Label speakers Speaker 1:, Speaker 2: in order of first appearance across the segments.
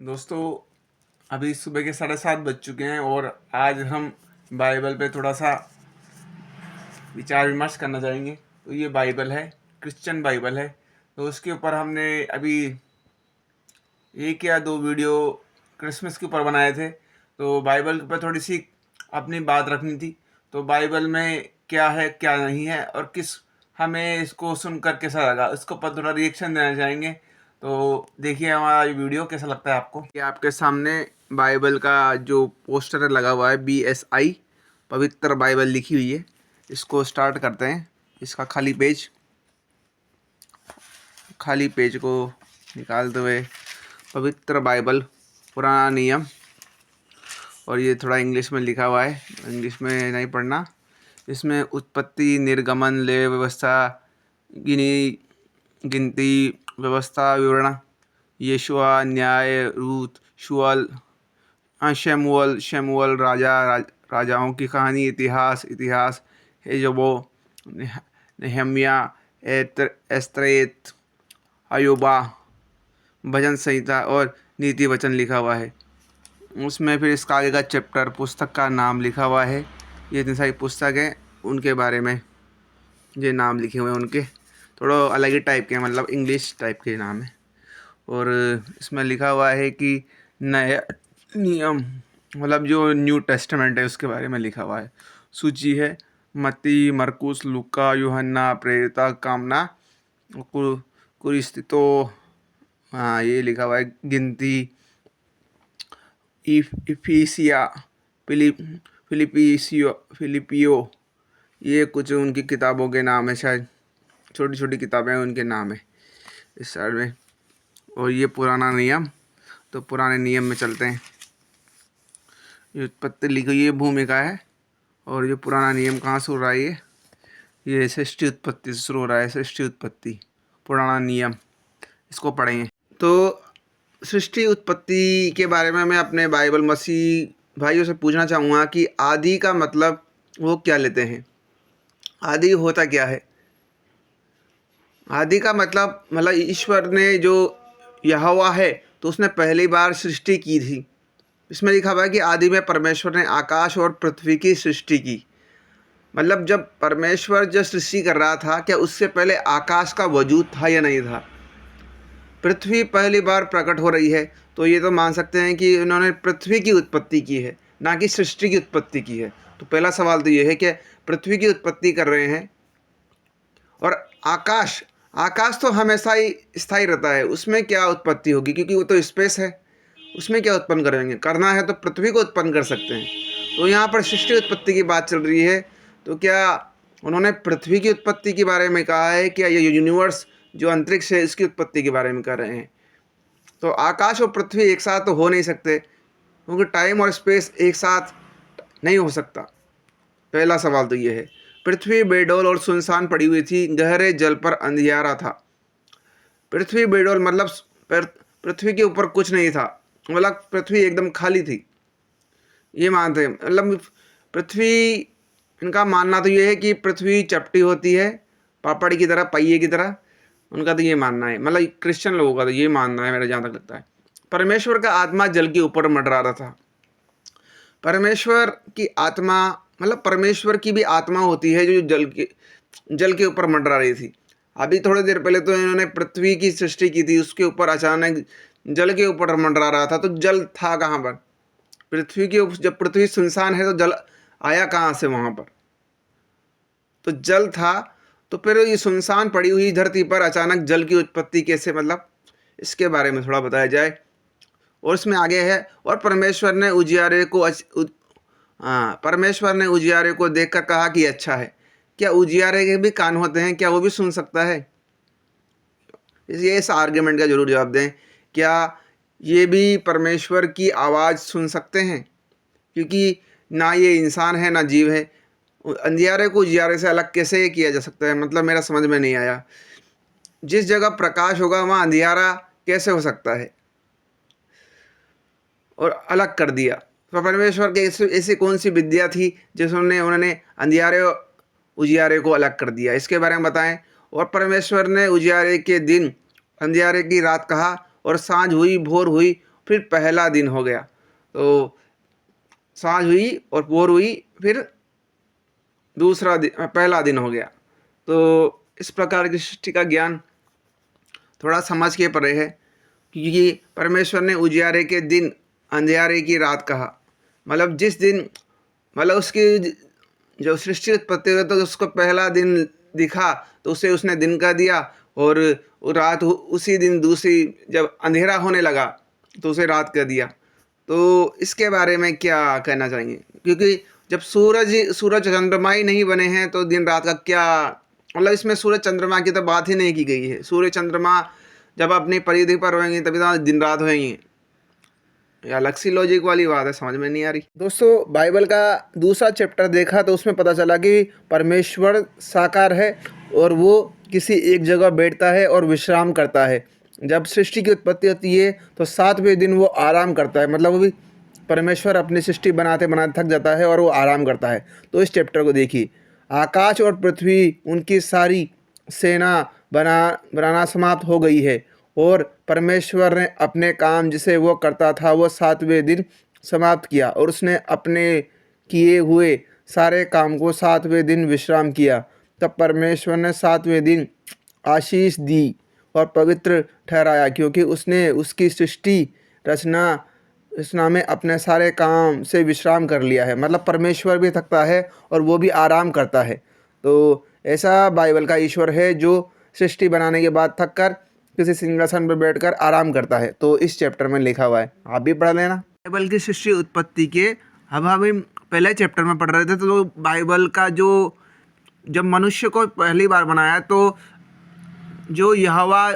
Speaker 1: दोस्तों, अभी सुबह के 7:30 बज चुके हैं और आज हम बाइबल पे थोड़ा सा विचार विमर्श करना चाहेंगे। तो ये बाइबल है, क्रिश्चियन बाइबल है। तो उसके ऊपर हमने अभी 1 या 2 वीडियो क्रिसमस के ऊपर बनाए थे। तो बाइबल के ऊपर थोड़ी सी अपनी बात रखनी थी। तो बाइबल में क्या है क्या नहीं है और किस हमें इसको सुनकर कैसा लगा, इसके ऊपर थोड़ा रिएक्शन देना चाहेंगे। तो देखिए हमारा ये वीडियो कैसा लगता है आपको। ये आपके सामने बाइबल का जो पोस्टर लगा हुआ है, BSI पवित्र बाइबल लिखी हुई है। इसको स्टार्ट करते हैं। इसका खाली पेज को निकालते हुए पवित्र बाइबल पुराना नियम, और ये थोड़ा इंग्लिश में लिखा हुआ है, इंग्लिश में नहीं पढ़ना। इसमें उत्पत्ति, निर्गमन, ले व्यवस्था, गिनती, व्यवस्था, विवरण, यशुआ, न्याय, रूत, शमूएल, राजाओं की कहानी, इतिहास, हेजबो, नेहम्या, एस्त्रेत, अयुबा, भजन संहिता और नीति वचन लिखा हुआ है। उसमें फिर इसका आगे का चैप्टर, पुस्तक का नाम लिखा हुआ है। ये इतनी सारी पुस्तक हैं, उनके बारे में ये नाम लिखे हुए हैं। उनके थोड़ा अलग ही टाइप के, मतलब इंग्लिश टाइप के नाम है। और इसमें लिखा हुआ है कि नया नियम, मतलब जो न्यू टेस्टामेंट है उसके बारे में लिखा हुआ है। सूची है मत्ती, मरकुस, लूका, यूहन्ना, प्रेरिता, कामना, कुरिस्तो, हाँ ये लिखा हुआ है। गिनती, इफिसिया, फिलिपियो, ये कुछ उनकी किताबों के नाम है, शायद छोटी छोटी किताबें उनके नाम है इस साइड में। और ये पुराना नियम, तो पुराने नियम में चलते हैं। ये उत्पत्ति लिखी हुई है, भूमिका है। और ये पुराना नियम कहाँ से हो रहा है? ये सृष्टि उत्पत्ति से शुरू हो रहा है। सृष्टि उत्पत्ति, पुराना नियम, इसको पढ़ेंगे। तो सृष्टि उत्पत्ति के बारे में मैं अपने बाइबल मसीह भाइयों से पूछना चाहूँगा कि आदि का मतलब वो क्या लेते हैं? आदि होता क्या है? आदि का मतलब ईश्वर ने जो यहोवा है, तो उसने पहली बार सृष्टि की थी। इसमें लिखा हुआ है कि आदि में परमेश्वर ने आकाश और पृथ्वी की सृष्टि की। मतलब जब परमेश्वर जब सृष्टि कर रहा था, क्या उससे पहले आकाश का वजूद था या नहीं था? पृथ्वी पहली बार प्रकट हो रही है, तो ये तो मान सकते हैं कि उन्होंने पृथ्वी की उत्पत्ति की है, ना कि सृष्टि की उत्पत्ति की है। तो पहला सवाल तो ये है कि पृथ्वी की उत्पत्ति कर रहे हैं। और आकाश तो हमेशा ही स्थायी रहता है, उसमें क्या उत्पत्ति होगी? क्योंकि वो तो स्पेस है, उसमें क्या उत्पन्न करेंगे? करना है तो पृथ्वी को उत्पन्न कर सकते हैं। तो यहाँ पर सृष्टि उत्पत्ति की बात चल रही है, तो क्या उन्होंने पृथ्वी की उत्पत्ति के बारे में कहा है? क्या ये यूनिवर्स जो अंतरिक्ष है इसकी उत्पत्ति के बारे में कर रहे हैं? तो आकाश और पृथ्वी एक साथ तो हो नहीं सकते, क्योंकि टाइम और स्पेस एक साथ नहीं हो सकता। पहला सवाल तो ये है। पृथ्वी बेडौल और सुनसान पड़ी हुई थी, गहरे जल पर अंधियारा था। पृथ्वी बेडौल मतलब पृथ्वी के ऊपर कुछ नहीं था, मतलब पृथ्वी एकदम खाली थी, ये मानते हैं। मतलब पृथ्वी, इनका मानना तो ये है कि पृथ्वी चपटी होती है, पापड़ की तरह, पहिए की तरह। उनका तो ये मानना है, मतलब क्रिश्चियन लोगों का तो ये मानना है, मेरा जहाँ तक लगता है। परमेश्वर का आत्मा जल के ऊपर मंडरा रहा था। परमेश्वर की आत्मा, मतलब परमेश्वर की भी आत्मा होती है जो जल के ऊपर मंडरा रही थी। अभी थोड़ी देर पहले तो इन्होंने पृथ्वी की सृष्टि की थी, उसके ऊपर अचानक जल के ऊपर मंडरा रहा था। तो जल था कहाँ पर? पृथ्वी के ऊपर, जब पृथ्वी सुनसान है तो जल आया कहाँ से वहाँ पर? तो जल था, तो फिर ये सुनसान पड़ी हुई धरती पर अचानक जल की उत्पत्ति कैसे? मतलब इसके बारे में थोड़ा बताया जाए। और इसमें आगे है, और परमेश्वर ने उजियारे को देखकर कहा कि अच्छा है। क्या उजियारे के भी कान होते हैं? क्या वो भी सुन सकता है? इस आर्ग्यूमेंट का जरूर जवाब दें। क्या ये भी परमेश्वर की आवाज़ सुन सकते हैं? क्योंकि ना ये इंसान है ना जीव है। अंधियारे को उजियारे से अलग कैसे किया जा सकता है? मतलब मेरा समझ में नहीं आया। जिस जगह प्रकाश होगा वहाँ अंधियारा कैसे हो सकता है? और अलग कर दिया। तो परमेश्वर के ऐसी कौन सी विद्या थी जिसने उन्होंने अंधियारे उजियारे को अलग कर दिया? इसके बारे में बताएं। और परमेश्वर ने उजियारे के दिन अंधियारे की रात कहा, और सांझ हुई, भोर हुई, फिर पहला दिन हो गया। तो सांझ हुई और भोर हुई, फिर दूसरा दिन, पहला दिन हो गया। तो इस प्रकार की सृष्टि का ज्ञान थोड़ा समझ के परे है, क्योंकि परमेश्वर ने उजियारे के दिन अंधियारे की रात कहा। मतलब जिस दिन, मतलब उसकी जो सृष्टि उत्पत्ति हुई तो उसको पहला दिन दिखा तो उसे उसने दिन का दिया, और रात उसी दिन दूसरी जब अंधेरा होने लगा तो उसे रात का दिया। तो इसके बारे में क्या कहना चाहेंगे? क्योंकि जब सूरज चंद्रमा ही नहीं बने हैं तो दिन रात का क्या मतलब, इसमें सूरज चंद्रमा की तो बात ही नहीं की गई है। सूर्य चंद्रमा जब अपनी परिधि पर होंगे तभी तो दिन रात होंगी। ये अलग सी लॉजिक वाली बात है, समझ में नहीं आ रही। दोस्तों, बाइबल का दूसरा चैप्टर देखा तो उसमें पता चला कि परमेश्वर साकार है और वो किसी एक जगह बैठता है और विश्राम करता है। जब सृष्टि की उत्पत्ति होती है तो 7वें दिन वो आराम करता है। मतलब वो भी परमेश्वर अपनी सृष्टि बनाते बनाते थक जाता है और वो आराम करता है। तो इस चैप्टर को देखिए। आकाश और पृथ्वी उनकी सारी सेना बनाना समाप्त हो गई है, और परमेश्वर ने अपने काम जिसे वो करता था वो 7वें दिन समाप्त किया, और उसने अपने किए हुए सारे काम को 7वें दिन विश्राम किया। तब परमेश्वर ने 7वें दिन आशीष दी और पवित्र ठहराया, क्योंकि उसने उसकी सृष्टि रचना में अपने सारे काम से विश्राम कर लिया है। मतलब परमेश्वर भी थकता है और वो भी आराम करता है। तो ऐसा बाइबल का ईश्वर है जो सृष्टि बनाने के बाद थक कर किसी सिंहासन पर बैठकर आराम करता है। तो इस चैप्टर में लिखा हुआ है, आप भी पढ़ लेना। बाइबल की सृष्टि उत्पत्ति के हम पहले चैप्टर में पढ़ रहे थे। तो बाइबल का जो जब मनुष्य को पहली बार बनाया तो जो यहोवा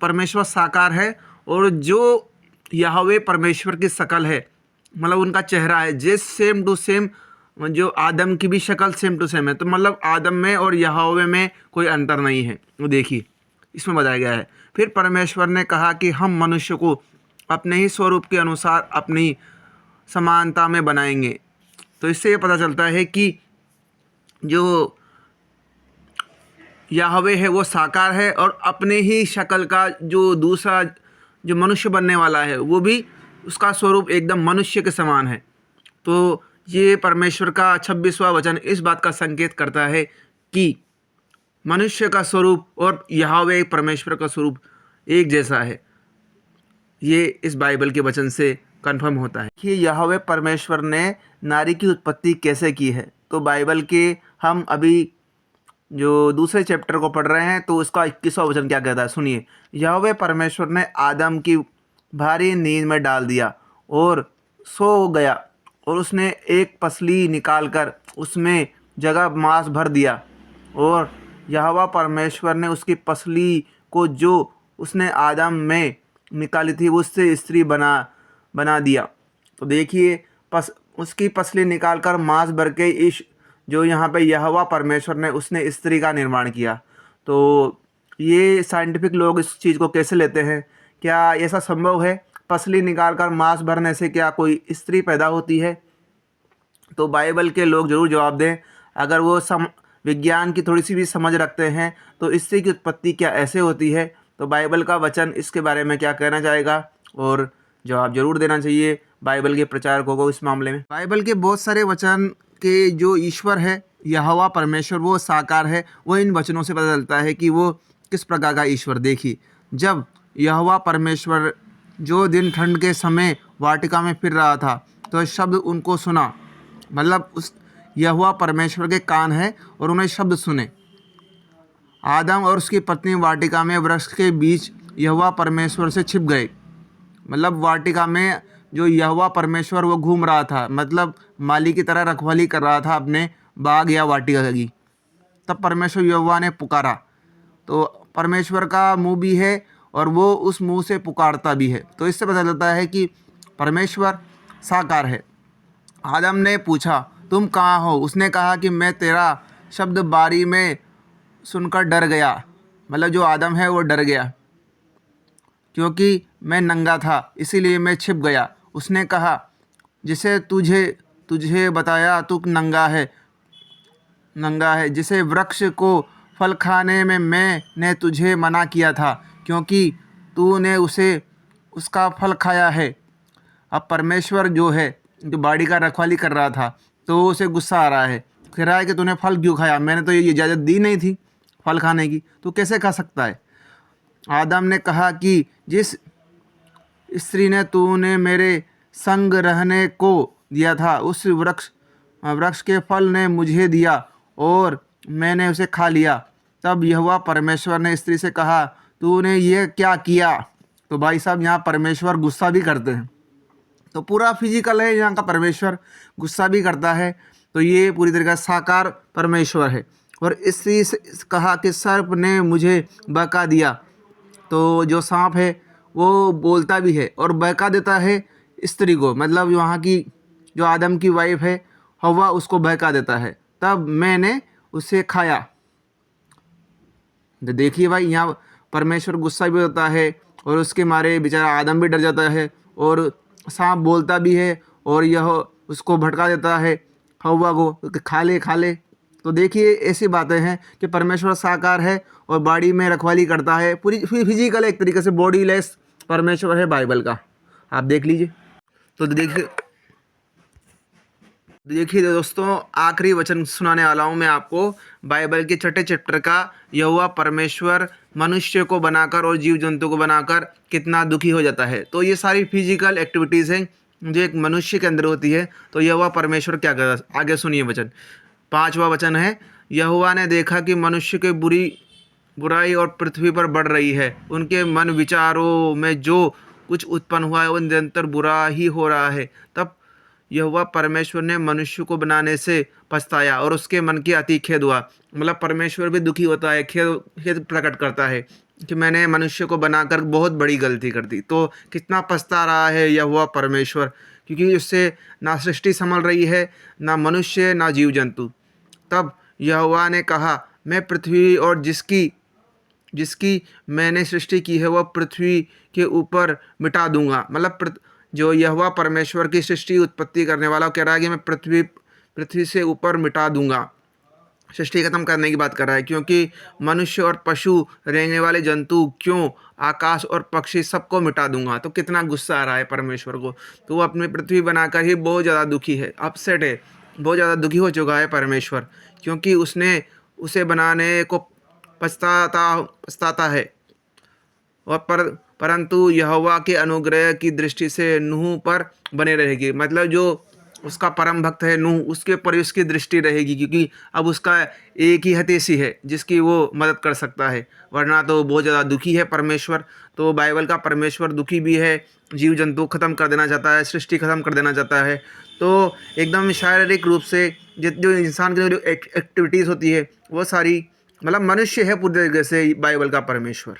Speaker 1: परमेश्वर साकार है, और जो यहोवे परमेश्वर की शक्ल है, मतलब उनका चेहरा है, जिस सेम टू सेम जो आदम की भी शक्ल सेम टू सेम है। तो मतलब आदम में और यहोवे में कोई अंतर नहीं है। वो देखिए इसमें बताया गया है। फिर परमेश्वर ने कहा कि हम मनुष्य को अपने ही स्वरूप के अनुसार अपनी समानता में बनाएंगे। तो इससे ये पता चलता है कि जो यहोवे है वो साकार है, और अपने ही शक्ल का जो दूसरा जो मनुष्य बनने वाला है वो भी उसका स्वरूप एकदम मनुष्य के समान है। तो ये परमेश्वर का 26वां वचन इस बात का संकेत करता है कि मनुष्य का स्वरूप और यहोवे परमेश्वर का स्वरूप एक जैसा है। ये इस बाइबल के वचन से कंफर्म होता है कि यहोवे परमेश्वर ने नारी की उत्पत्ति कैसे की है। तो बाइबल के हम अभी जो दूसरे चैप्टर को पढ़ रहे हैं तो उसका 21वां वचन क्या कहता है, सुनिए। यहोवे परमेश्वर ने आदम की भारी नींद में डाल दिया और सो गया, और उसने एक पसली निकालकर उसमें जगह मांस भर दिया, और यहोवा परमेश्वर ने उसकी पसली को जो उसने आदम में निकाली थी उससे स्त्री बना दिया। तो देखिए उसकी पसली निकालकर मांस भर के इस जो यहाँ पे यहोवा परमेश्वर ने उसने स्त्री का निर्माण किया। तो ये साइंटिफिक लोग इस चीज़ को कैसे लेते हैं? क्या ऐसा संभव है? पसली निकालकर मांस भरने से क्या कोई स्त्री पैदा होती है? तो बाइबल के लोग ज़रूर जवाब दें। अगर वो विज्ञान की थोड़ी सी भी समझ रखते हैं तो स्त्री की उत्पत्ति क्या ऐसे होती है? तो बाइबल का वचन इसके बारे में क्या कहना चाहेगा, और जवाब जरूर देना चाहिए बाइबल के प्रचारकों को इस मामले में। बाइबल के बहुत सारे वचन के जो ईश्वर है यहोवा परमेश्वर वो साकार है, वो इन वचनों से पता चलता है कि वो किस प्रकार का ईश्वर। देखिए, जब यहोवा परमेश्वर जो दिन ठंड के समय वाटिका में फिर रहा था तो शब्द उनको सुना। मतलब उस यहोवा परमेश्वर के कान है और उन्हें शब्द सुने। आदम और उसकी पत्नी वाटिका में वृक्ष के बीच यहोवा परमेश्वर से छिप गए। मतलब वाटिका में जो यहोवा परमेश्वर वो घूम रहा था, मतलब माली की तरह रखवाली कर रहा था अपने बाग या वाटिका की। तब परमेश्वर यहोवा ने पुकारा। तो परमेश्वर का मुंह भी है और वो उस मुंह से पुकारता भी है। तो इससे पता चलता है कि परमेश्वर साकार है। आदम ने पूछा, तुम कहाँ हो? उसने कहा कि मैं तेरा शब्द बारी में सुनकर डर गया। मतलब जो आदम है वो डर गया क्योंकि मैं नंगा था, इसीलिए मैं छिप गया। उसने कहा, जिसे तुझे बताया तू नंगा है, जिसे वृक्ष को फल खाने में मैंने तुझे मना किया था, क्योंकि तूने उसका फल खाया है। अब परमेश्वर जो है, जो बाड़ी का रखवाली कर रहा था, तो उसे गुस्सा आ रहा है, कह रहा है कि तूने फल क्यों खाया, मैंने तो ये इजाज़त दी नहीं थी फल खाने की, तू कैसे खा सकता है। आदम ने कहा कि जिस स्त्री ने तूने मेरे संग रहने को दिया था, उस वृक्ष वृक्ष के फल ने मुझे दिया और मैंने उसे खा लिया। तब यहोवा परमेश्वर ने स्त्री से कहा, तूने ये क्या किया। तो भाई साहब, यहाँ परमेश्वर गुस्सा भी करते हैं। तो पूरा फिजिकल है, यहाँ का परमेश्वर गुस्सा भी करता है। तो ये पूरी तरीके से साकार परमेश्वर है। और स्त्री से कहा कि सर्प ने मुझे बहका दिया। तो जो सांप है वो बोलता भी है और बहका देता है स्त्री को, मतलब वहाँ की जो आदम की वाइफ है हव्वा, उसको बहका देता है। तब मैंने उसे खाया। तो देखिए भाई, यहाँ परमेश्वर गुस्सा भी होता है और उसके मारे बेचारा आदम भी डर जाता है, और सांप बोलता भी है और यह उसको भटका देता है हव्वा को कि खा ले खा ले। तो देखिए, ऐसी बातें हैं कि परमेश्वर साकार है और बाड़ी में रखवाली करता है। पूरी फिजिकल एक तरीके से बॉडीलेस परमेश्वर है बाइबल का, आप देख लीजिए। तो देखिए दोस्तों, आखिरी वचन सुनाने वाला हूँ मैं आपको बाइबल के छठे चैप्टर का। यहोवा परमेश्वर मनुष्य को बनाकर और जीव जंतु को बनाकर कितना दुखी हो जाता है। तो ये सारी फिजिकल एक्टिविटीज़ हैं जो एक मनुष्य के अंदर होती है। तो यहोवा परमेश्वर क्या करता, आगे सुनिए वचन। 5वां वचन है, यहोवा ने देखा कि मनुष्य के बुराई और पृथ्वी पर बढ़ रही है, उनके मन विचारों में जो कुछ उत्पन्न हुआ है वो निरंतर बुरा ही हो रहा है। तब यहोवा परमेश्वर ने मनुष्य को बनाने से पछताया और उसके मन की अति खेद हुआ। मतलब परमेश्वर भी दुखी होता है, खेद प्रकट करता है कि मैंने मनुष्य को बनाकर बहुत बड़ी गलती कर दी। तो कितना पछता रहा है यहोवा परमेश्वर, क्योंकि उससे ना सृष्टि संभल रही है, ना मनुष्य, ना जीव जंतु। तब यहोवा ने कहा, मैं पृथ्वी और जिसकी जिसकी मैंने सृष्टि की है वह पृथ्वी के ऊपर मिटा दूंगा। मतलब जो यहोवा परमेश्वर की सृष्टि उत्पत्ति करने वाला कह रहा है कि मैं पृथ्वी से ऊपर मिटा दूंगा। सृष्टि खत्म करने की बात कर रहा है, क्योंकि मनुष्य और पशु, रहने वाले जंतु, क्यों आकाश और पक्षी, सबको मिटा दूंगा। तो कितना गुस्सा आ रहा है परमेश्वर को। तो वो अपनी पृथ्वी बनाकर ही बहुत ज़्यादा दुखी है, अपसेट है, बहुत ज़्यादा दुखी हो चुका है परमेश्वर, क्योंकि उसने उसे बनाने को पछताता है। और परंतु यहोवा के अनुग्रह की दृष्टि से नूह पर बने रहेगी। मतलब जो उसका परम भक्त है नूह, उसके ऊपर उसकी दृष्टि रहेगी, क्योंकि अब उसका एक ही हितैषी है जिसकी वो मदद कर सकता है, वरना तो बहुत ज़्यादा दुखी है परमेश्वर। तो बाइबल का परमेश्वर दुखी भी है, जीव जंतु ख़त्म कर देना चाहता है, सृष्टि ख़त्म कर देना चाहता है। तो एकदम शारीरिक रूप से जो इंसान की जो एक्टिविटीज़ होती है वो सारी, मतलब मनुष्य है पूरी तरीके से बाइबल का परमेश्वर।